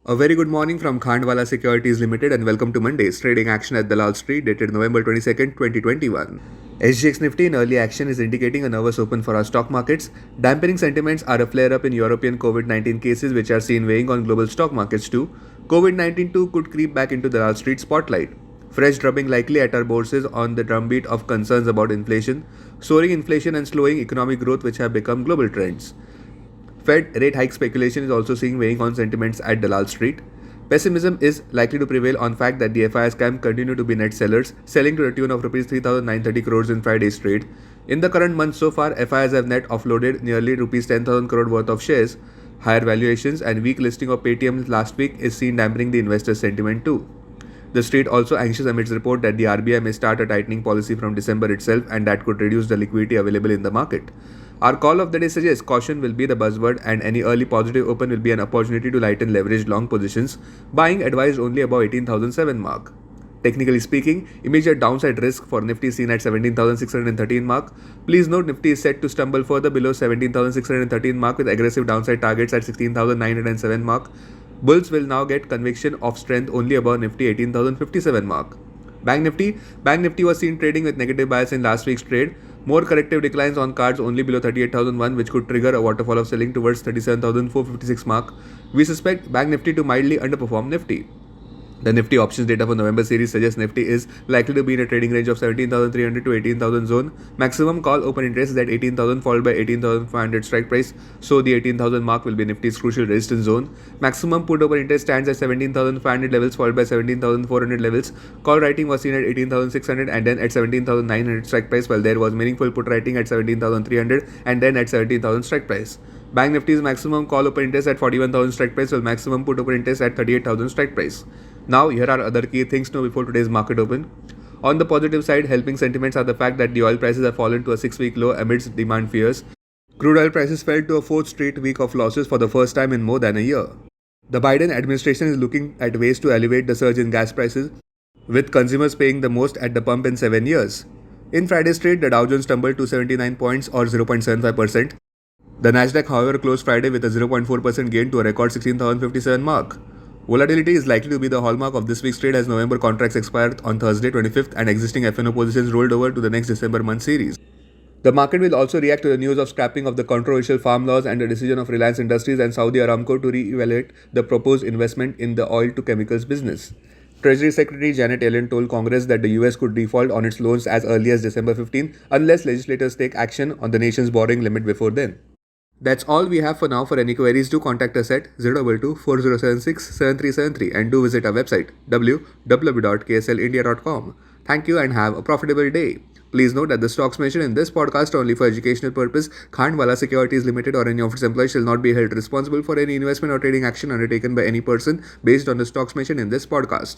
A very good morning from Khandwala Securities Limited and welcome to Monday's trading action at Dalal Street dated November 22nd, 2021. SGX Nifty in early action is indicating a nervous open for our stock markets. Dampening sentiments are a flare up in European COVID-19 cases which are seen weighing on global stock markets too. COVID-19 too could creep back into Dalal Street spotlight. Fresh drubbing likely at our bourses on the drumbeat of concerns about inflation, soaring inflation and slowing economic growth which have become global trends. Fed rate hike speculation is also seeing weighing on sentiments at Dalal Street. Pessimism is likely to prevail on fact that the FIS camp continue to be net sellers, selling to the tune of Rs 3,930 crores in Friday's trade. In the current month so far, FIs have net offloaded nearly Rs 10,000 crore worth of shares. Higher valuations and weak listing of Paytm last week is seen dampening the investor sentiment too. The street also anxious amidst report that the RBI may start a tightening policy from December itself and that could reduce the liquidity available in the market. Our call of the day suggests caution will be the buzzword and any early positive open will be an opportunity to lighten leveraged long positions, buying advised only above 18,007 mark. Technically speaking, immediate downside risk for Nifty seen at 17,613 mark. Please note Nifty is set to stumble further below 17,613 mark with aggressive downside targets at 16,907 mark. Bulls will now get conviction of strength only above Nifty 18,057 mark. Bank Nifty was seen trading with negative bias in last week's trade. More corrective declines on cards only below 38,001 which could trigger a waterfall of selling towards 37,456 mark. We suspect Bank Nifty to mildly underperform Nifty. The Nifty options data for November series suggests Nifty is likely to be in a trading range of 17,300 to 18,000 zone. Maximum call open interest is at 18,000 followed by 18,500 strike price. So the 18,000 mark will be Nifty's crucial resistance zone. Maximum put open interest stands at 17,500 levels followed by 17,400 levels. Call writing was seen at 18,600 and then at 17,900 strike price while there was meaningful put writing at 17,300 and then at 17,000 strike price. Bank Nifty's maximum call open interest at 41,000 strike price while maximum put open interest at 38,000 strike price. Now, here are other key things to know before today's market open. On the positive side, helping sentiments are the fact that the oil prices have fallen to a 6-week low amidst demand fears. Crude oil prices fell to a fourth straight week of losses for the first time in more than a year. The Biden administration is looking at ways to elevate the surge in gas prices, with consumers paying the most at the pump in 7 years. In Friday's trade, the Dow Jones tumbled to 79 points or 0.75%. The Nasdaq, however, closed Friday with a 0.4% gain to a record 16,057 mark. Volatility is likely to be the hallmark of this week's trade as November contracts expired on Thursday 25th and existing F&O positions rolled over to the next December month series. The market will also react to the news of scrapping of the controversial farm laws and the decision of Reliance Industries and Saudi Aramco to re-evaluate the proposed investment in the oil to chemicals business. Treasury Secretary Janet Yellen told Congress that the US could default on its loans as early as December 15 unless legislators take action on the nation's borrowing limit before then. That's all we have for now. For any queries, do contact us at 022 4076 7373 and do visit our website www.kslindia.com. Thank you and have a profitable day. Please note that the stocks mentioned in this podcast are only for educational purpose. Khandwala Securities Limited or any of its employees shall not be held responsible for any investment or trading action undertaken by any person based on the stocks mentioned in this podcast.